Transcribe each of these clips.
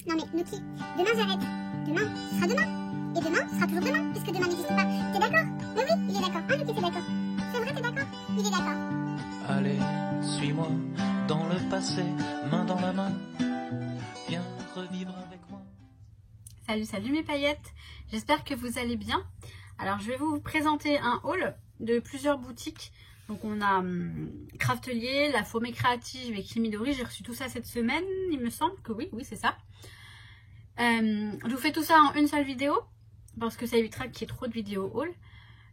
Non mais Nuki, demain j'arrête. Demain sera demain. Et demain sera toujours demain, puisque demain n'existe pas. T'es d'accord? Mais oui, il est d'accord. Ah Nuki, c'est d'accord. C'est vrai, t'es d'accord? Il est d'accord. Allez, suis-moi dans le passé, main dans la main. Viens revivre avec moi. Salut, salut mes paillettes. J'espère que vous allez bien. Alors, je vais vous présenter un haul de plusieurs boutiques. Donc, on a Craftelier, La Fourmée Créative et Kimidori. J'ai reçu tout ça cette semaine, il me semble que oui, c'est ça. Je vous fais tout ça en une seule vidéo parce que ça évitera qu'il y ait trop de vidéos haul.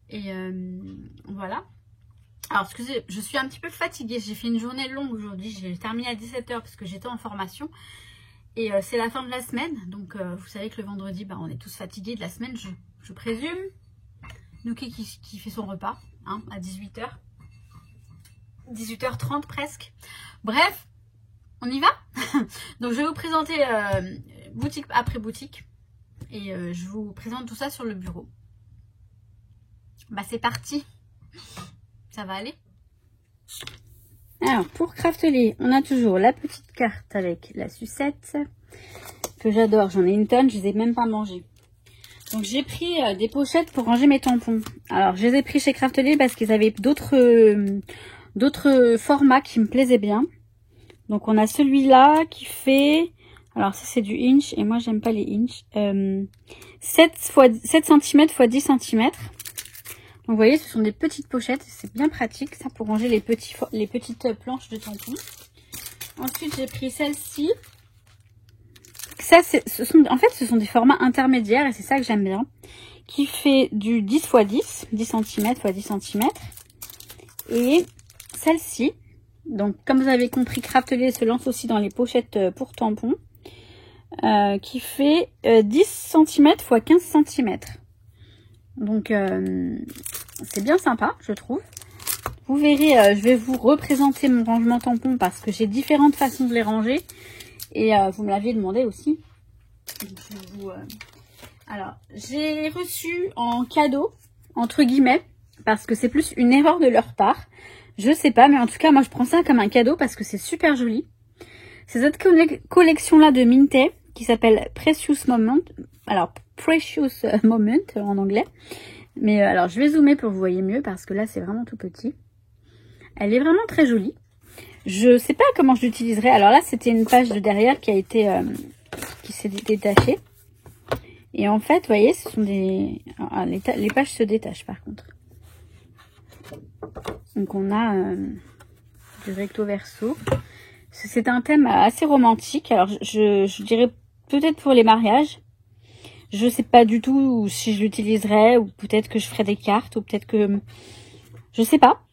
Et voilà. Alors, excusez, je suis un petit peu fatiguée. J'ai fait une journée longue aujourd'hui. J'ai terminé à 17 h parce que j'étais en formation. Et c'est la fin de la semaine. Donc, vous savez que le vendredi, on est tous fatigués de la semaine, je présume. Nuki qui fait son repas hein, à 18 h. 18 h 30 presque. Bref, on y va. Donc, je vais vous présenter boutique après boutique. Et je vous présente tout ça sur le bureau. C'est parti. Ça va aller. Alors, pour Craftelier, on a toujours la petite carte avec la sucette, que j'adore. J'en ai une tonne, je les ai même pas mangées. Donc, j'ai pris des pochettes pour ranger mes tampons. Alors, je les ai pris chez Craftelier parce qu'ils avaient d'autres formats qui me plaisaient bien. Donc, on a celui-là qui fait... Alors, ça, c'est du inch, et moi, j'aime pas les inch. 7 cm x 10 cm. Donc, vous voyez, ce sont des petites pochettes. C'est bien pratique, ça, pour ranger les petites planches de tampons. Ensuite, j'ai pris celle-ci. Ça, ce sont des formats intermédiaires et c'est ça que j'aime bien. Qui fait du 10 x 10, 10 cm x 10 cm. Et celle-ci, donc comme vous avez compris, Craftelier se lance aussi dans les pochettes pour tampons. Qui fait 10 cm x 15 cm. Donc, c'est bien sympa, je trouve. Vous verrez, je vais vous représenter mon rangement tampon parce que j'ai différentes façons de les ranger. Et vous me l'aviez demandé aussi. Donc, alors, j'ai reçu en cadeau, entre guillemets, parce que c'est plus une erreur de leur part. Je sais pas, mais en tout cas, moi, je prends ça comme un cadeau parce que c'est super joli. C'est cette collection-là de Minté qui s'appelle Precious Moment. Alors, Precious Moment en anglais. Mais alors, je vais zoomer pour que vous voyez mieux parce que là, c'est vraiment tout petit. Elle est vraiment très jolie. Je sais pas comment je l'utiliserai. Alors là, c'était une page de derrière qui a été qui s'est détachée. Et en fait, vous voyez, ce sont des... les pages se détachent par contre. Donc on a du recto verso. C'est un thème assez romantique. Alors je dirais peut-être pour les mariages. Je sais pas du tout si je l'utiliserai ou peut-être que je ferai des cartes ou peut-être que... Je sais pas.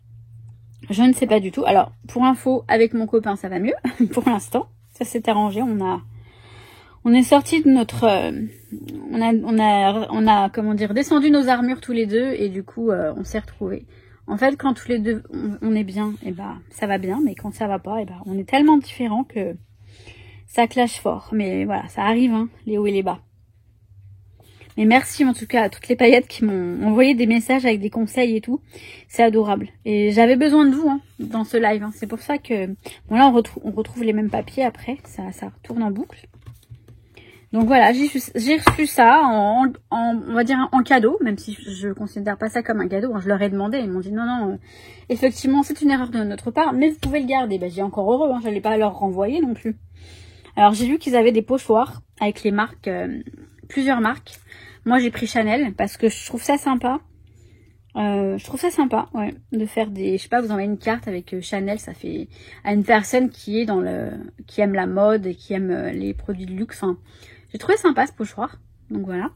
Je ne sais pas du tout. Alors, pour info, avec mon copain, ça va mieux pour l'instant. Ça s'est arrangé. On est sorti de notre... on a comment dire, descendu nos armures tous les deux et du coup, on s'est retrouvés. En fait, quand tous les deux, on est bien, et ça va bien. Mais quand ça va pas, on est tellement différents que ça clash fort. Mais voilà, ça arrive, hein, les hauts et les bas. Mais merci en tout cas à toutes les paillettes qui m'ont envoyé des messages avec des conseils et tout. C'est adorable. Et j'avais besoin de vous hein, dans ce live. Hein. C'est pour ça que... Bon là, on retrouve les mêmes papiers après. Ça tourne en boucle. Donc voilà, j'ai reçu ça on va dire en cadeau. Même si je considère pas ça comme un cadeau. Hein. Je leur ai demandé. Ils m'ont dit non, effectivement, c'est une erreur de notre part. Mais vous pouvez le garder. J'ai encore heureux. Hein. Je n'allais pas leur renvoyer non plus. Alors j'ai vu qu'ils avaient des pochoirs avec les marques... plusieurs marques. Moi, j'ai pris Chanel parce que je trouve ça sympa. Ouais, de faire des... Je sais pas, vous envoyez une carte avec Chanel, ça fait à une personne qui est qui aime la mode et qui aime les produits de luxe. Enfin, j'ai trouvé sympa ce pochoir. Donc voilà.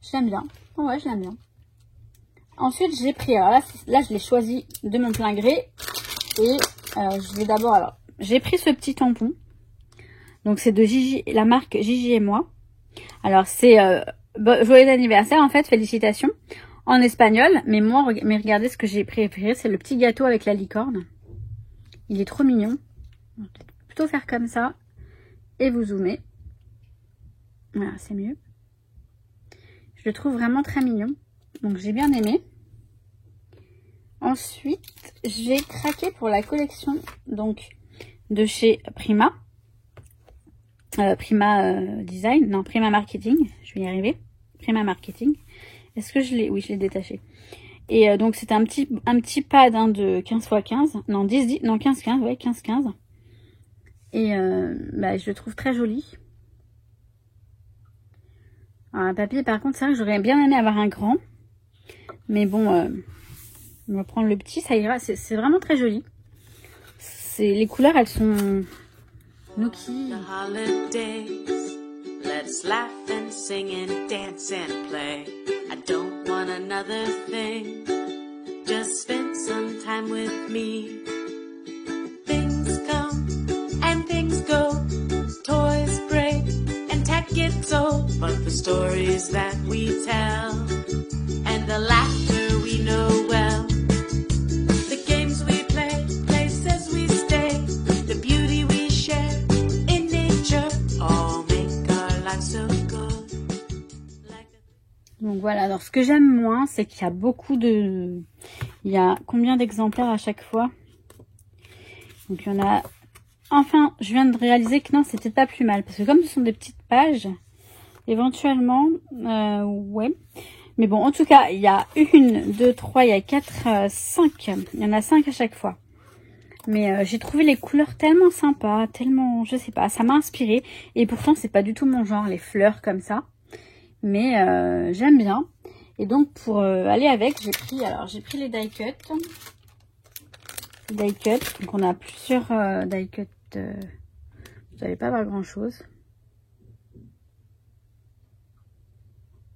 Je l'aime bien. Ouais, je l'aime bien. Ensuite, j'ai pris... Alors là, je l'ai choisi de mon plein gré. Et je vais d'abord... Alors, j'ai pris ce petit tampon. Donc, c'est de Gigi, la marque Gigi et moi. Alors, c'est joyeux anniversaire, en fait, félicitations, en espagnol. Mais moi, regardez ce que j'ai préféré, c'est le petit gâteau avec la licorne. Il est trop mignon. On va plutôt faire comme ça. Et vous zoomez. Voilà, c'est mieux. Je le trouve vraiment très mignon. Donc, j'ai bien aimé. Ensuite, j'ai craqué pour la collection donc de chez Prima. Prima Design, non, Prima Marketing, je vais y arriver. Prima Marketing. Est-ce que je l'ai? Oui, je l'ai détaché. Et donc c'est un petit pad hein, de 15x15, non 10, non 15-15, ouais 15-15. Et bah, je le trouve très joli. Alors un papier par contre c'est vrai que j'aurais bien aimé avoir un grand. Mais bon, on va prendre le petit, ça ira. C'est vraiment très joli. Les couleurs elles sont Nookie. Let's laugh and sing and dance and play. I don't want another thing. Just spend some time with me. Things come and things go. Toys break and tech gets old. But the stories that we tell and the laughter we know well. The games we play, places we stay. The beauty we share in nature. All so good. Donc voilà, alors ce que j'aime moins, c'est qu'il y a beaucoup de... Il y a combien d'exemplaires à chaque fois? Donc il y en a... Enfin, je viens de réaliser que non, c'était pas plus mal. Parce que comme ce sont des petites pages, éventuellement, ouais. Mais bon, en tout cas, il y a 1, 2, 3, il y a 4, 5. Il y en a 5 à chaque fois. Mais j'ai trouvé les couleurs tellement sympas, tellement, je sais pas, ça m'a inspiré. Et pourtant, c'est pas du tout mon genre, les fleurs comme ça. Mais j'aime bien. Et donc, pour aller avec, j'ai pris les die cut. Die cut, donc on a plusieurs die cut. Vous n'allez pas voir grand chose.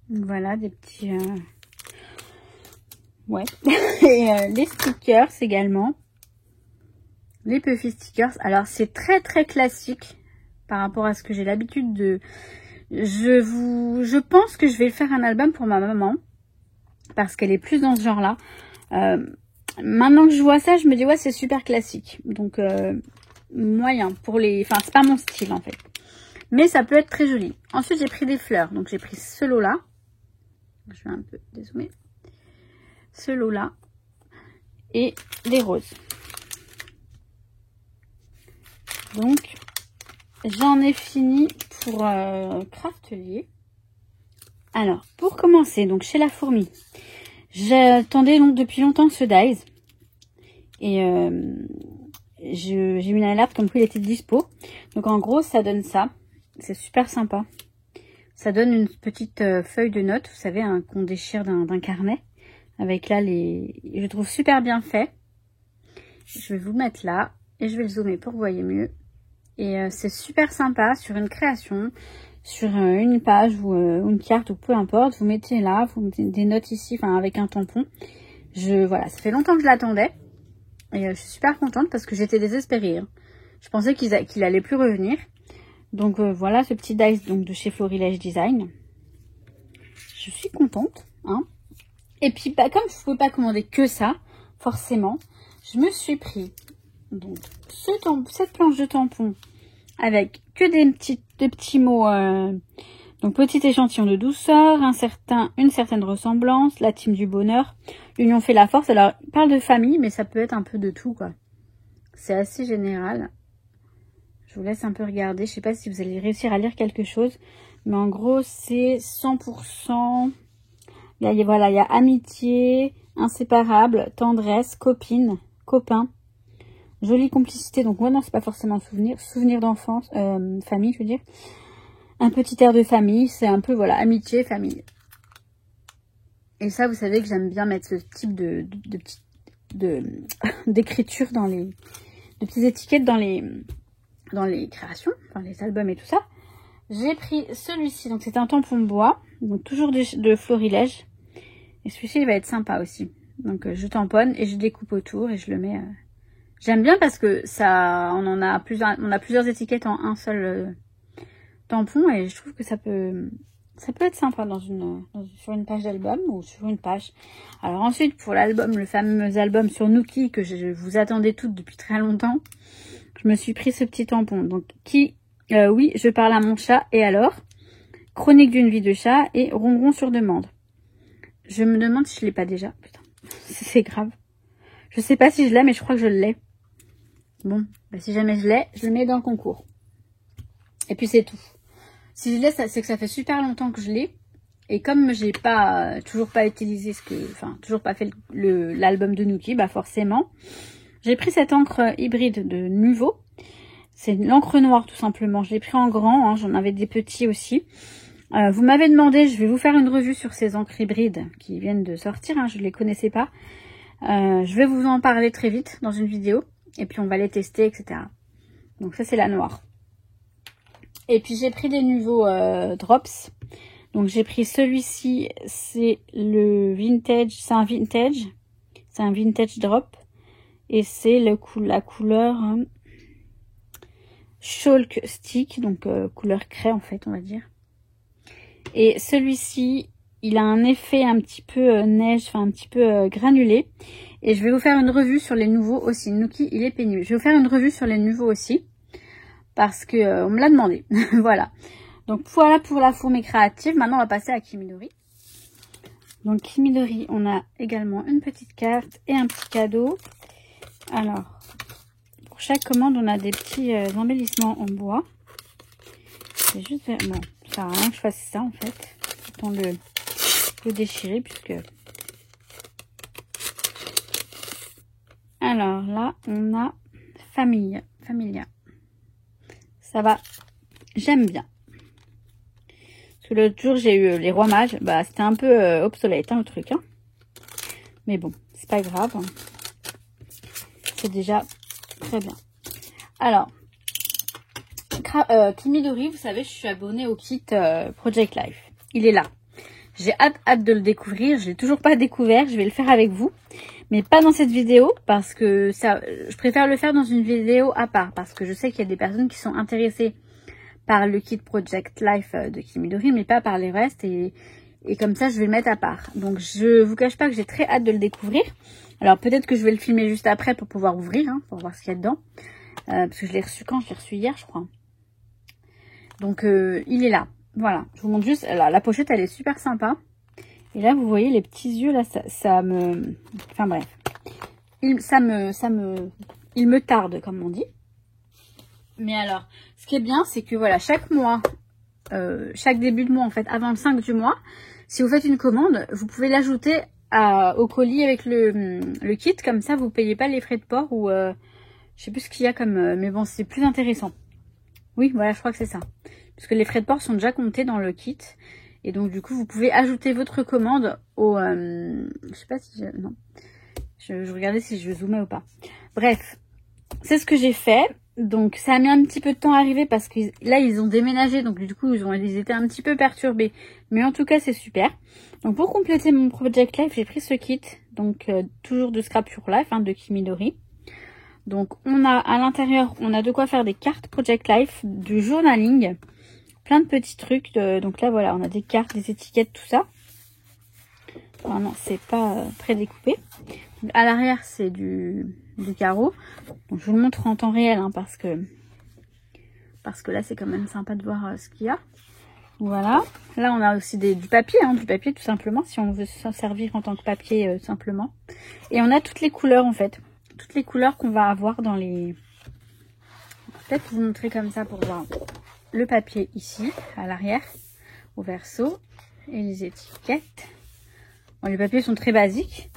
Donc voilà, des petits... ouais. Et les stickers également. Les Puffy stickers. Alors c'est très très classique par rapport à ce que j'ai l'habitude de... Je pense que je vais faire un album pour ma maman. Parce qu'elle est plus dans ce genre-là. Maintenant que je vois ça, je me dis ouais c'est super classique. Donc moyen pour les... Enfin c'est pas mon style en fait. Mais ça peut être très joli. Ensuite j'ai pris des fleurs. Donc j'ai pris ce lot-là. Je vais un peu dézoomer. Ce lot-là. Et des roses. Donc, j'en ai fini pour Craftelier. Alors, pour commencer, donc chez La Fourmi, j'attendais donc depuis longtemps ce dies. Et j'ai eu une alerte comme quoi il était dispo. Donc en gros, ça donne ça. C'est super sympa. Ça donne une petite feuille de notes, vous savez, hein, qu'on déchire d'un carnet. Avec là, je trouve super bien fait. Je vais vous le mettre là. Et je vais le zoomer pour que vous voyez mieux. Et c'est super sympa sur une création, sur une page ou une carte ou peu importe. Vous mettez là, vous mettez des notes ici, enfin avec un tampon. Voilà, ça fait longtemps que je l'attendais. Et je suis super contente parce que j'étais désespérée. Hein. Je pensais qu'il allait plus revenir. Donc voilà ce petit dice donc, de chez Florilège Design. Je suis contente. Hein. Et puis bah, comme je ne pouvais pas commander que ça, forcément, je me suis pris... Donc, cette planche de tampon avec que des petits mots, donc petit échantillon de douceur, une certaine ressemblance, la team du bonheur, l'union fait la force. Alors, il parle de famille, mais ça peut être un peu de tout, quoi. C'est assez général. Je vous laisse un peu regarder. Je sais pas si vous allez réussir à lire quelque chose, mais en gros, c'est 100%. Voilà, il y a amitié, inséparable, tendresse, copine, copain. Jolie complicité, donc ouais, non, c'est pas forcément souvenir d'enfance, famille, je veux dire. Un petit air de famille, c'est un peu, voilà, amitié, famille. Et ça, vous savez que j'aime bien mettre ce type d'écriture dans les... de petites étiquettes dans les créations, enfin les albums et tout ça. J'ai pris celui-ci, donc c'est un tampon bois, donc toujours de Florilège. Et celui-ci, il va être sympa aussi. Donc je tamponne et je découpe autour et je le mets... J'aime bien parce que on a plusieurs étiquettes en un seul tampon et je trouve que ça peut être sympa sur une page d'album ou sur une page. Alors ensuite pour l'album, le fameux album sur Nookie que je vous attendais toutes depuis très longtemps, je me suis pris ce petit tampon. Donc oui, je parle à mon chat et alors, chronique d'une vie de chat et ronron sur demande. Je me demande si je l'ai pas déjà. Putain, c'est grave. Je sais pas si je l'ai, mais je crois que je l'ai. Bon, bah si jamais je l'ai, je le mets dans le concours. Et puis c'est tout. Si je l'ai, c'est que ça fait super longtemps que je l'ai. Et comme j'ai pas toujours pas utilisé toujours pas fait l'album de Nuki, bah forcément, j'ai pris cette encre hybride de Nuvo. C'est l'encre noire tout simplement. Je l'ai pris en grand, hein, j'en avais des petits aussi. Vous m'avez demandé, je vais vous faire une revue sur ces encres hybrides qui viennent de sortir, hein, je ne les connaissais pas. Je vais vous en parler très vite dans une vidéo. Et puis on va les tester, etc. Donc ça c'est la noire. Et puis j'ai pris des nouveaux drops. Donc j'ai pris celui-ci, c'est le vintage, c'est un vintage drop. Et c'est la couleur Chalk Stick, donc couleur craie en fait on va dire. Et celui-ci, il a un effet un petit peu neige, enfin un petit peu granulé. Et je vais vous faire une revue sur les nouveaux aussi. Nuki, il est pénible. Je vais vous faire une revue sur les nouveaux aussi. Parce que on me l'a demandé. Voilà. Donc voilà pour la fourmi créative. Maintenant on va passer à Kimidori. Donc Kimidori, on a également une petite carte et un petit cadeau. Alors, pour chaque commande, on a des petits embellissements en bois. C'est juste... Bon, ça sert à rien que je fasse ça en fait. Autant le déchirer puisque... Alors là, on a Familia. Ça va, j'aime bien. Parce que l'autre jour, j'ai eu les rois mages. Bah, c'était un peu obsolète, hein, le truc. Hein. Mais bon, c'est pas grave. C'est déjà très bien. Alors, Kimidori, vous savez, je suis abonnée au kit Project Life. Il est là. J'ai hâte de le découvrir. Je l'ai toujours pas découvert. Je vais le faire avec vous. Mais pas dans cette vidéo parce que ça, je préfère le faire dans une vidéo à part. Parce que je sais qu'il y a des personnes qui sont intéressées par le kit Project Life de Kimidori, mais pas par les restes. Et comme ça, je vais le mettre à part. Donc, je vous cache pas que j'ai très hâte de le découvrir. Alors, peut-être que je vais le filmer juste après pour pouvoir ouvrir, hein, pour voir ce qu'il y a dedans. Parce que je l'ai reçu quand? Je l'ai reçu hier, je crois. Donc, il est là. Voilà. Je vous montre juste. Alors, la pochette, elle est super sympa. Et là, vous voyez les petits yeux, là, ça me... Enfin, bref. Il me tarde, comme on dit. Mais alors, ce qui est bien, c'est que, voilà, chaque mois, chaque début de mois, en fait, avant le 5 du mois, si vous faites une commande, vous pouvez l'ajouter au colis avec le kit. Comme ça, vous payez pas les frais de port ou... je sais plus ce qu'il y a comme... mais bon, c'est plus intéressant. Oui, voilà, je crois que c'est ça. Parce que les frais de port sont déjà comptés dans le kit. Et donc, du coup, vous pouvez ajouter votre commande au... je sais pas si... Non. Je regardais si je zoomais ou pas. Bref, c'est ce que j'ai fait. Donc, ça a mis un petit peu de temps à arriver parce que là, ils ont déménagé. Donc, du coup, ils étaient un petit peu perturbés. Mais en tout cas, c'est super. Donc, pour compléter mon Project Life, j'ai pris ce kit. Donc, toujours de Scrap Your Life, hein, de Kimidori. Donc, on a à l'intérieur, on a de quoi faire des cartes Project Life, du journaling. Plein de petits trucs. Donc là, voilà, on a des cartes, des étiquettes, tout ça. Alors non, c'est pas prédécoupé. Donc, à l'arrière, c'est du carreau. Donc je vous le montre en temps réel, hein, parce que là, c'est quand même sympa de voir ce qu'il y a. Voilà. Là, on a aussi du papier, hein, du papier tout simplement, si on veut s'en servir en tant que papier simplement. Et on a toutes les couleurs, en fait. Toutes les couleurs qu'on va avoir dans les... Peut-être vous montrer comme ça pour voir... Le papier ici, à l'arrière, au verso, et les étiquettes. Bon, les papiers sont très basiques,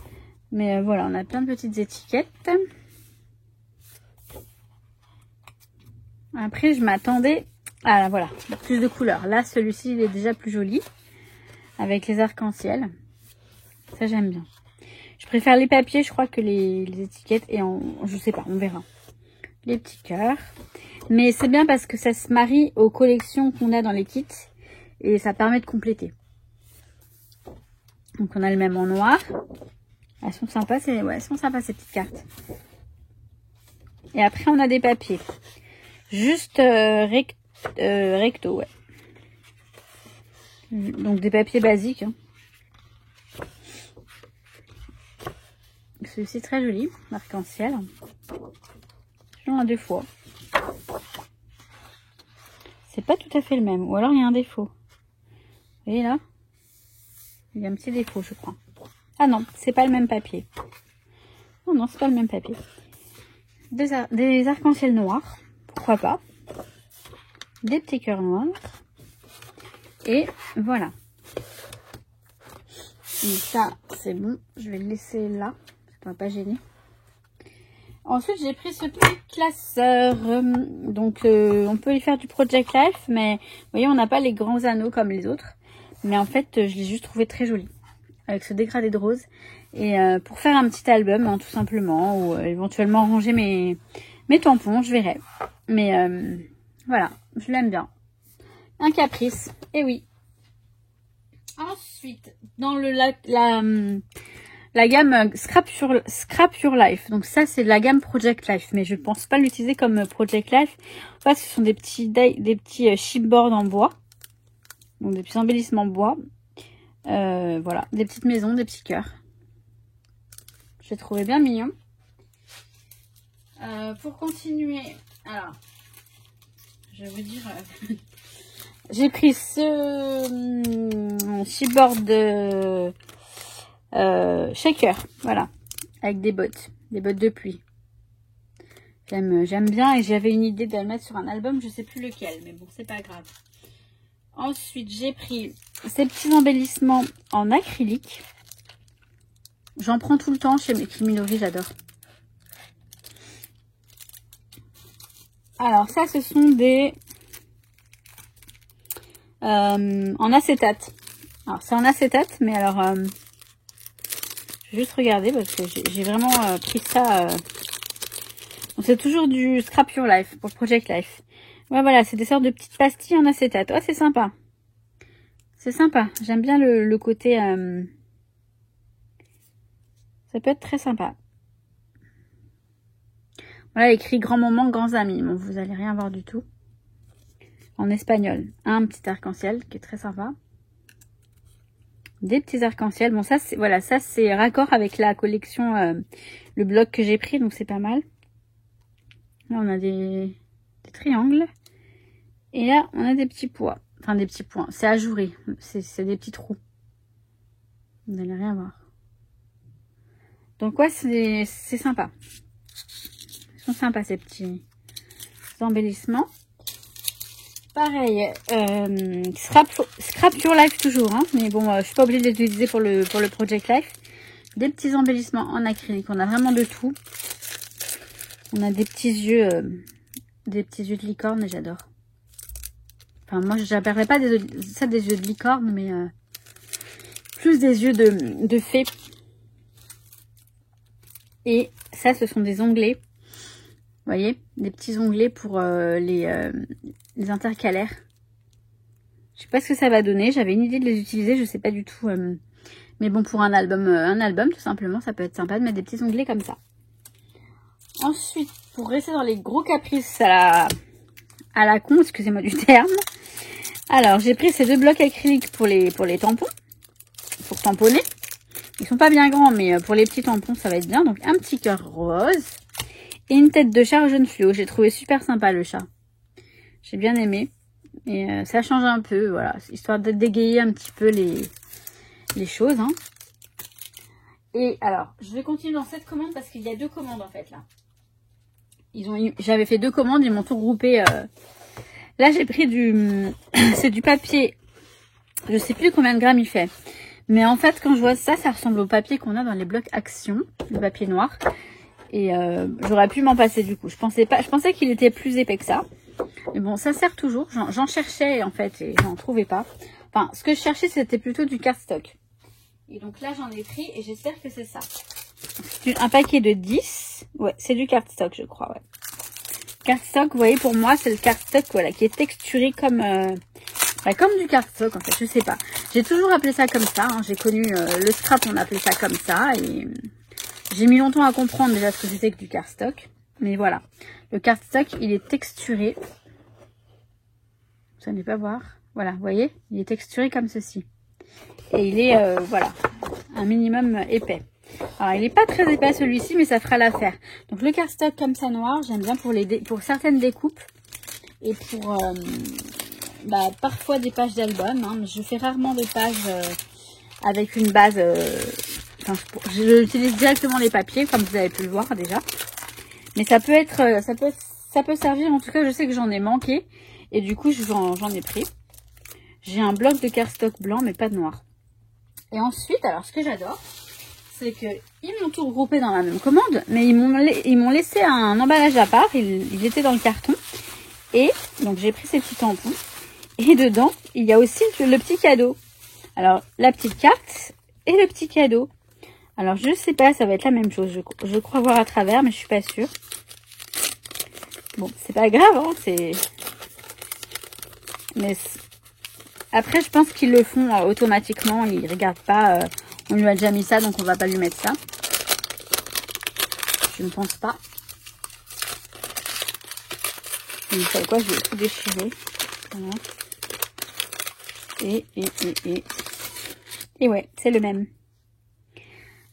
mais voilà, on a plein de petites étiquettes. Après, je m'attendais à, voilà, plus de couleurs. Là, celui-ci, il est déjà plus joli, avec les arcs-en-ciel. Ça, j'aime bien. Je préfère les papiers, je crois, que les étiquettes, et je sais pas, on verra. Les petits cœurs. Mais c'est bien parce que ça se marie aux collections qu'on a dans les kits. Et ça permet de compléter. Donc on a le même en noir. Elles sont sympas, elles sont sympas ces petites cartes. Et après on a des papiers. Juste recto, ouais. Donc des papiers basiques. Hein. Celui-ci très joli, arc-en-ciel. J'en ai deux fois. C'est pas tout à fait le même. Ou alors il y a un défaut. Vous voyez là? Il y a un petit défaut, je crois. Ah non, c'est pas le même papier. Non, c'est pas le même papier. Des arcs-en-ciel noirs. Pourquoi pas? des petits cœurs noirs. Et voilà. Donc ça, c'est bon. Je vais le laisser là. Ça ne va pas gêner. Ensuite, j'ai pris ce petit classeur. Donc, on peut y faire du Project Life. Mais, vous voyez, on n'a pas les grands anneaux comme les autres. Mais en fait, je l'ai juste trouvé très joli. Avec ce dégradé de rose. Et pour faire un petit album, hein, tout simplement. Ou éventuellement ranger mes tampons, je verrai. Mais voilà, je l'aime bien. Un caprice. Et oui. Ensuite, dans la gamme Scrap Your Life. Donc ça, c'est la gamme Project Life. Mais je pense pas l'utiliser comme Project Life. En fait, ce sont des petits chipboards en bois. Donc des petits embellissements bois. Voilà, des petites maisons, des petits cœurs. Je les trouvais bien mignons. Pour continuer, alors, je vais vous dire... j'ai pris ce chipboard de shaker, voilà, avec des bottes de pluie. J'aime bien et j'avais une idée de le mettre sur un album, je sais plus lequel, mais bon, c'est pas grave. Ensuite, j'ai pris ces petits embellissements en acrylique. J'en prends tout le temps chez Kimi no Uso, j'adore. Alors ça, ce sont des... en acétate. Alors c'est en acétate, mais alors je vais juste regarder parce que j'ai vraiment pris ça. Donc c'est toujours du Scrap Your Life pour Project Life. Ouais, voilà, c'est des sortes de petites pastilles en acétate. Ouais, c'est sympa. C'est sympa. J'aime bien le côté. Ça peut être très sympa. Voilà, écrit grand moment, grands amis. Bon, vous allez rien voir du tout. En espagnol. Un petit arc-en-ciel qui est très sympa. Des petits arcs-en-ciel. Bon, ça, c'est voilà, ça c'est raccord avec la collection, le bloc que j'ai pris, donc c'est pas mal. Là, on a des triangles. Et là, on a des petits pois. Enfin, des petits points. C'est ajouré. C'est des petits trous. Vous n'allez rien voir. Donc, ouais, c'est sympa. Ils sont sympas, ces petits embellissements. Pareil, Scrap Your Life toujours, hein, mais bon, je suis pas obligée de les utiliser pour le Project Life. Des petits embellissements en acrylique, on a vraiment de tout. On a des petits yeux de licorne et j'adore. Enfin, moi, je n'appellerais pas ça des yeux de licorne, mais plus des yeux de fée. Et ça, ce sont des onglets. Vous voyez, des petits onglets pour les intercalaires. Je sais pas ce que ça va donner. J'avais une idée de les utiliser, je sais pas du tout. Mais bon, pour un album, tout simplement, ça peut être sympa de mettre des petits onglets comme ça. Ensuite, pour rester dans les gros caprices à la con, excusez-moi du terme. Alors, j'ai pris ces deux blocs acryliques pour les tampons, pour tamponner. Ils sont pas bien grands, mais pour les petits tampons, ça va être bien. Donc, un petit cœur rose et une tête de chat jaune fluo. J'ai trouvé super sympa le chat. J'ai bien aimé. Et ça change un peu, voilà, histoire de dégayer un petit peu les choses. Hein. Et alors, je vais continuer dans cette commande parce qu'il y a deux commandes en fait là. J'avais fait deux commandes, ils m'ont tout regroupé. Là, j'ai pris c'est du papier. Je sais plus combien de grammes il fait. Mais en fait, quand je vois ça, ça ressemble au papier qu'on a dans les blocs Action, le papier noir. Et j'aurais pu m'en passer du coup. Je pensais qu'il était plus épais que ça. Mais bon, ça sert toujours. J'en cherchais en fait et j'en trouvais pas. Enfin, ce que je cherchais, c'était plutôt du cardstock. Et donc là, j'en ai pris et j'espère que c'est ça. C'est un paquet de 10. Ouais, c'est du cardstock, je crois, ouais. Cardstock, vous voyez, pour moi, c'est le cardstock, voilà, qui est texturé comme du cardstock, en fait, je sais pas. J'ai toujours appelé ça comme ça, hein. J'ai connu le scrap, on appelait ça comme ça, et j'ai mis longtemps à comprendre déjà ce que c'était que du cardstock. Mais voilà, le cardstock, il est texturé. Vous n'allez pas voir. Voilà, vous voyez, il est texturé comme ceci. Et il est, voilà, un minimum épais. Alors, il n'est pas très épais celui-ci, mais ça fera l'affaire. Donc, le cardstock comme ça noir, j'aime bien pour certaines découpes. Et pour, parfois des pages d'album. Hein, mais je fais rarement des pages avec une base. J'utilise directement les papiers, comme vous avez pu le voir déjà. Mais ça peut servir, en tout cas, je sais que j'en ai manqué. Et du coup, j'en ai pris. J'ai un bloc de cardstock blanc, mais pas de noir. Et ensuite, alors ce que j'adore, c'est qu'ils m'ont tout regroupé dans la même commande, mais ils m'ont laissé un emballage à part. Il était dans le carton. Et donc, j'ai pris ces petits tampons. Et dedans, il y a aussi le petit cadeau. Alors, la petite carte et le petit cadeau. Alors, je sais pas, ça va être la même chose. Je crois voir à travers, mais je suis pas sûre. Bon, c'est pas grave, hein, mais après, je pense qu'ils le font automatiquement. Ils regardent pas. On lui a déjà mis ça, donc on va pas lui mettre ça. Je ne pense pas. Vous savez quoi, je vais tout déchirer. Voilà. Et ouais, c'est le même.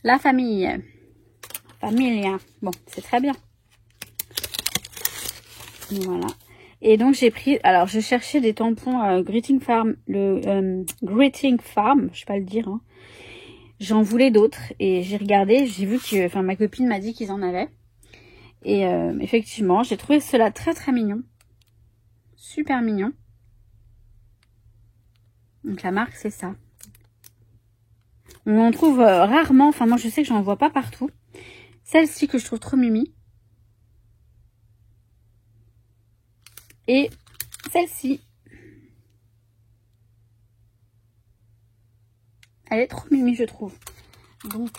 La famille. Familia. Bon, c'est très bien. Voilà. Et donc, j'ai pris... Alors, je cherchais des tampons Greeting Farm. Greeting Farm, je sais pas le dire. Hein. J'en voulais d'autres. Et j'ai regardé, j'ai vu que... Enfin, ma copine m'a dit qu'ils en avaient. Et effectivement, j'ai trouvé cela très très mignon. Super mignon. Donc, la marque, c'est ça. On en trouve rarement. Enfin, moi, je sais que j'en vois pas partout. Celle-ci que je trouve trop mimi. Et celle-ci. Elle est trop mimi, je trouve. Donc,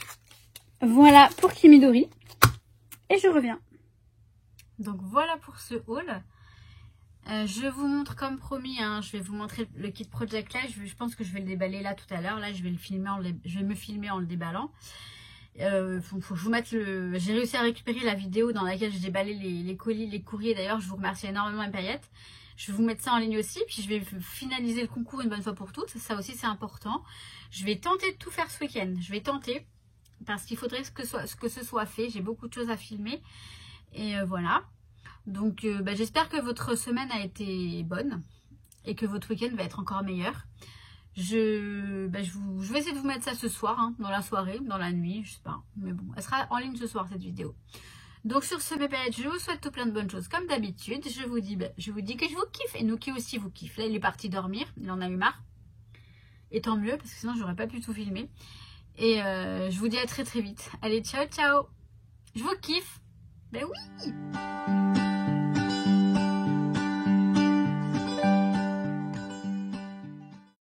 voilà pour Kimidori. Et je reviens. Donc, voilà pour ce haul. Je vous montre comme promis, hein, je vais vous montrer le kit Project Light. Je pense que je vais le déballer là tout à l'heure. Là, je vais me filmer en le déballant. Faut que je vous mette le... J'ai réussi à récupérer la vidéo dans laquelle j'ai déballé les colis, les courriers. D'ailleurs, je vous remercie énormément, Empayette. Je vais vous mettre ça en ligne aussi. Puis je vais finaliser le concours une bonne fois pour toutes. Ça aussi, c'est important. Je vais tenter de tout faire ce week-end. Je vais tenter. Parce qu'il faudrait que ce soit fait. J'ai beaucoup de choses à filmer. Et voilà. Donc, j'espère que votre semaine a été bonne. Et que votre week-end va être encore meilleur. Je vais essayer de vous mettre ça ce soir, hein, dans la soirée, dans la nuit, je sais pas. Mais bon, elle sera en ligne ce soir, cette vidéo. Donc sur ce, mes paillettes, je vous souhaite tout plein de bonnes choses, comme d'habitude. Je vous dis que je vous kiffe, et nous qui aussi vous kiffe. Là, il est parti dormir, il en a eu marre. Et tant mieux, parce que sinon, j'aurais pas pu tout filmer. Et je vous dis à très très vite. Allez, ciao, ciao. Je vous kiffe. Ben oui.